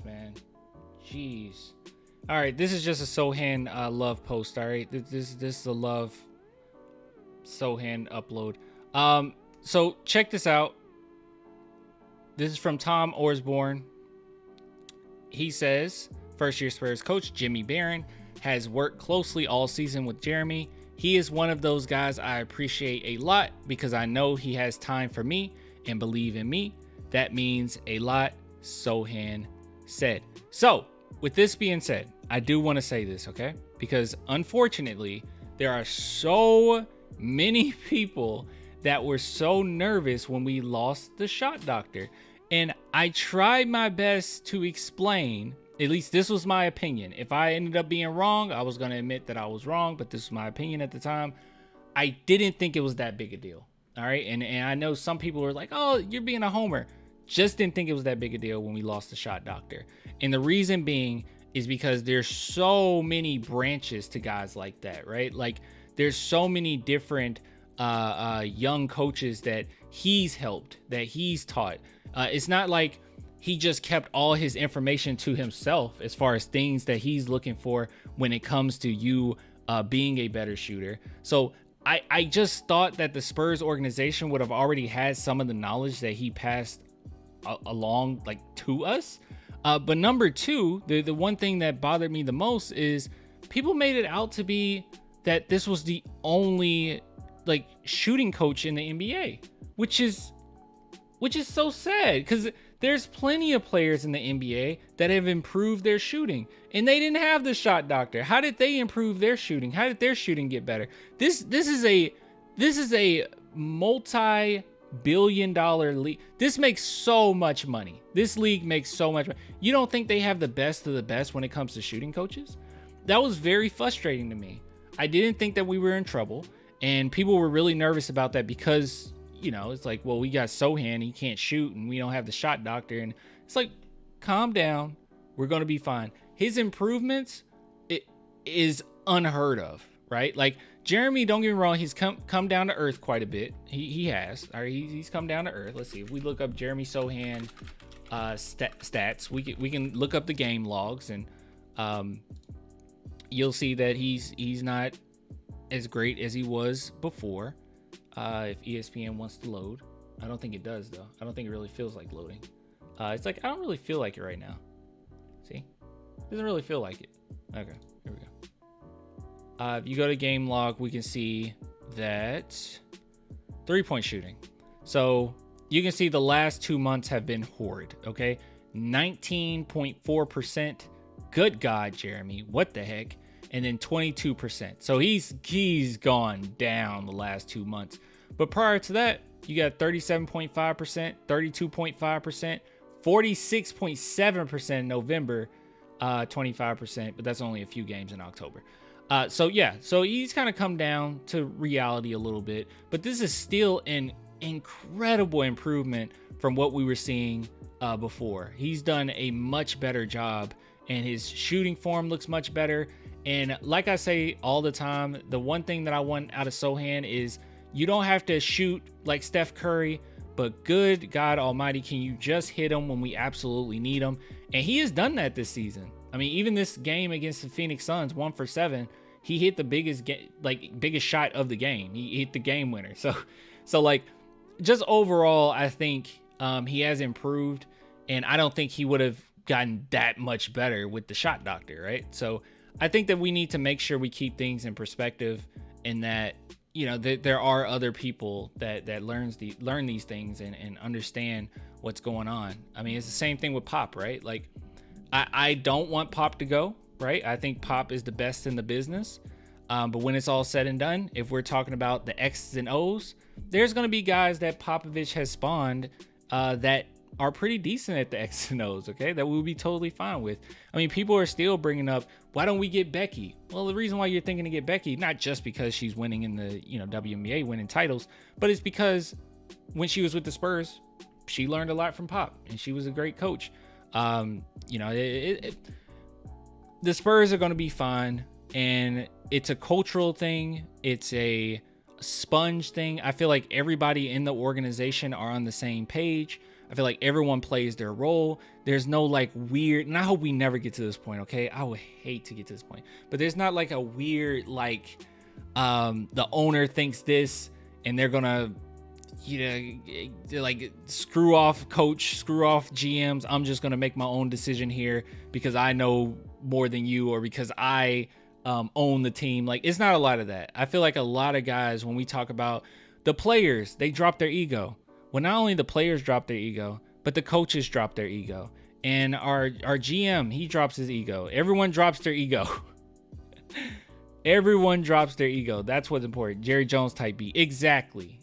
comments, man. Jeez. All right, this is just a Sochan love post. All right, this is a love Sochan upload. So check this out. This is from Tom Orsborn. He says, first-year Spurs coach Jimmy Barron has worked closely all season with Jeremy. He is one of those guys I appreciate a lot because I know he has time for me and believe in me. That means a lot, Sochan said. So, with this being said, I do want to say this, okay? Because unfortunately, there are so many people that were so nervous when we lost the shot doctor. And I tried my best to explain, at least this was my opinion. If I ended up being wrong, I was going to admit that I was wrong, but this was my opinion at the time. I didn't think it was that big a deal. All right. And I know some people were like, oh, you're being a homer. Just didn't think it was that big a deal when we lost the shot doctor. And the reason being is because there's so many branches to guys like that, right? Like there's so many different young coaches that he's helped, that he's taught. It's not like he just kept all his information to himself as far as things that he's looking for when it comes to you being a better shooter. So I just thought that the Spurs organization would have already had some of the knowledge that he passed along like to us. But number two, the one thing that bothered me the most is people made it out to be that this was the only like shooting coach in the NBA, which is so sad because there's plenty of players in the NBA that have improved their shooting and they didn't have the shot doctor. How did they improve their shooting? How did their shooting get better? This is a multi-billion-dollar league. This makes so much money. This league makes so much money. You don't think they have the best of the best when it comes to shooting coaches? That was very frustrating to me. I didn't think that we were in trouble, and people were really nervous about that because, you know, it's like, well, we got Sochan, he can't shoot, and we don't have the shot doctor. And it's like, calm down. We're going to be fine. His improvements, it is unheard of, right? Like, Jeremy, don't get me wrong, he's come down to earth quite a bit. He has. All right, he's come down to earth. Let's see. If we look up Jeremy Sochan stats, we can look up the game logs, and you'll see that he's not as great as he was before. If ESPN wants to load. I don't think it does, though. I don't think it really feels like loading. It's like, I don't really feel like it right now. See? Doesn't really feel like it. Okay, here we go. If you go to game log, we can see that 3-point shooting. So you can see the last 2 months have been horrid, okay? 19.4%. Good God, Jeremy. What the heck? And then 22%. So he's gone down the last 2 months. But prior to that, you got 37.5%, 32.5%, 46.7% in November, 25%, but that's only a few games in October. So he's kind of come down to reality a little bit, but this is still an incredible improvement from what we were seeing before. He's done a much better job, and his shooting form looks much better. And like I say all the time, the one thing that I want out of Sochan is you don't have to shoot like Steph Curry, but good God Almighty, can you just hit him when we absolutely need him? And he has done that this season. I mean, even this game against the Phoenix Suns, 1 for 7, he hit the biggest shot of the game. He hit the game winner. So like, just overall, I think he has improved, and I don't think he would have gotten that much better with the shot doctor, right? So I think that we need to make sure we keep things in perspective, and that, you know, there are other people that learn these things and understand what's going on. I mean, it's the same thing with Pop, right? Like, I don't want Pop to go, right? I think Pop is the best in the business. But when it's all said and done, if we're talking about the X's and O's, there's going to be guys that Popovich has spawned that are pretty decent at the X's and O's, okay? That we'll be totally fine with. I mean, people are still bringing up, why don't we get Becky? Well, the reason why you're thinking to get Becky, not just because she's winning in the, you know, WNBA, winning titles, but it's because when she was with the Spurs, she learned a lot from Pop, and she was a great coach. You know, the Spurs are going to be fine, and it's a cultural thing. It's a sponge thing. I feel like everybody in the organization are on the same page. I feel like everyone plays their role. There's no like weird, and I hope we never get to this point, okay? I would hate to get to this point, but there's not like a weird, like, the owner thinks this and they're gonna, like screw off coach, screw off GMs. I'm just gonna make my own decision here because I know more than you, or because I own the team. Like, it's not a lot of that. I feel like a lot of guys, when we talk about the players, they drop their ego. Well, not only the players drop their ego, but the coaches drop their ego. And our GM, he drops his ego. Everyone drops their ego. Everyone drops their ego. That's what's important. Jerry Jones type B. Exactly.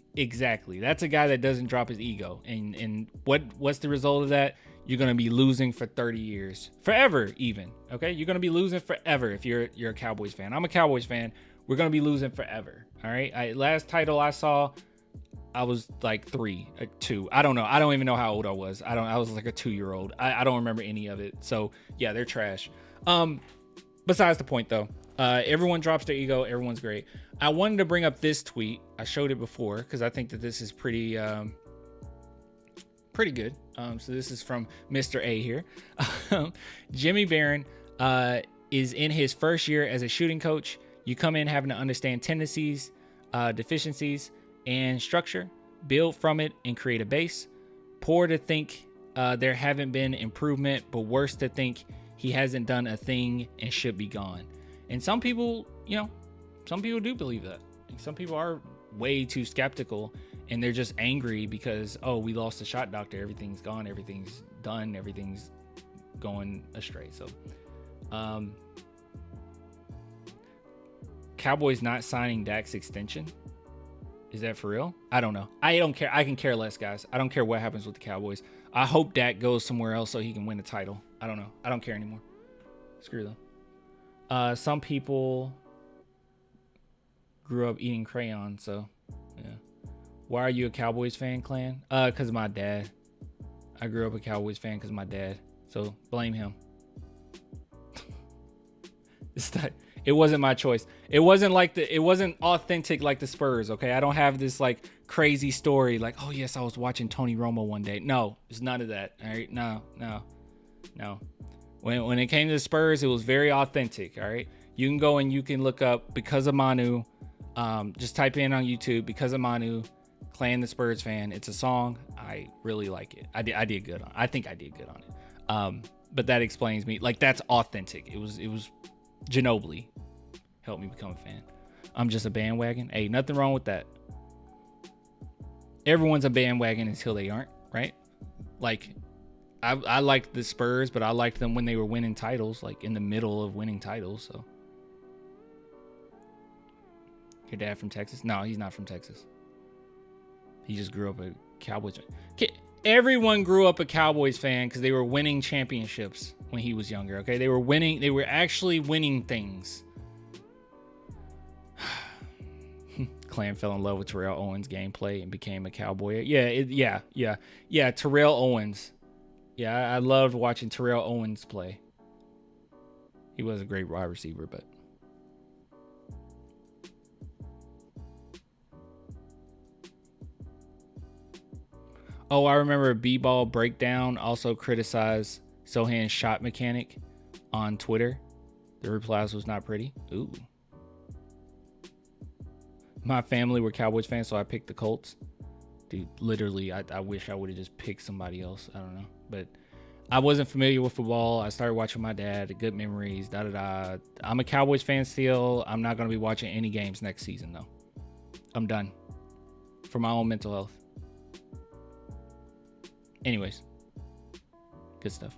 That's a guy that doesn't drop his ego. And what's the result of that? You're going to be losing for 30 years. Forever, even. Okay? You're going to be losing forever if you're a Cowboys fan. I'm a Cowboys fan. We're going to be losing forever. All right? Last title I saw, I was like 2. I don't know. I don't even know how old I was. I was like a 2-year-old. I don't remember any of it. So, yeah, they're trash. Besides the point, though. Everyone drops their ego. Everyone's great. I wanted to bring up this tweet. I showed it before because I think that this is pretty good. So this is from Mr. A here. Jimmy Barron is in his first year as a shooting coach. You come in having to understand tendencies, deficiencies, and structure, build from it, and create a base. Poor to think there haven't been improvement, but worse to think he hasn't done a thing and should be gone. And some people, some people do believe that. Some people are way too skeptical, and they're just angry because, we lost the shot doctor. Everything's gone. Everything's done. Everything's going astray. So, Cowboys not signing Dak's extension. Is that for real? I don't know. I don't care. I can care less, guys. I don't care what happens with the Cowboys. I hope Dak goes somewhere else so he can win a title. I don't know. I don't care anymore. Screw them. Some people grew up eating crayons, so yeah. Why are you a Cowboys fan, Clan? Because of my dad. I grew up a Cowboys fan because of my dad. So blame him. It wasn't my choice. It wasn't authentic like the Spurs, okay? I don't have this like crazy story like, oh yes, I was watching Tony Romo one day. No, it's none of that. All right, no. When it came to the Spurs, it was very authentic. All right, you can go and you can look up Because of Manu. Just type in on YouTube Because of Manu, Clan the Spurs fan. It's a song. I really like it. I did good on. I think I did good on it. But that explains me. Like, that's authentic. It was Ginobili helped me become a fan. I'm just a bandwagon. Hey, nothing wrong with that. Everyone's a bandwagon until they aren't, right? Like, I liked the Spurs, but I liked them when they were winning titles, like in the middle of winning titles. So, your dad from Texas? No, he's not from Texas. He just grew up a Cowboys fan. Everyone grew up a Cowboys fan because they were winning championships when he was younger. Okay, they were winning. They were actually winning things. Clan fell in love with Terrell Owens' gameplay and became a Cowboy. Yeah. Terrell Owens. Yeah, I loved watching Terrell Owens play. He was a great wide receiver, but. Oh, I remember B-Ball Breakdown also criticized Sochan's shot mechanic on Twitter. The replies was not pretty. Ooh. My family were Cowboys fans, so I picked the Colts. Dude, literally, I wish I would have just picked somebody else. I don't know. But I wasn't familiar with football. I started watching my dad. Good memories, da-da-da. I'm a Cowboys fan still. I'm not going to be watching any games next season, though. I'm done. For my own mental health. Anyways, good stuff.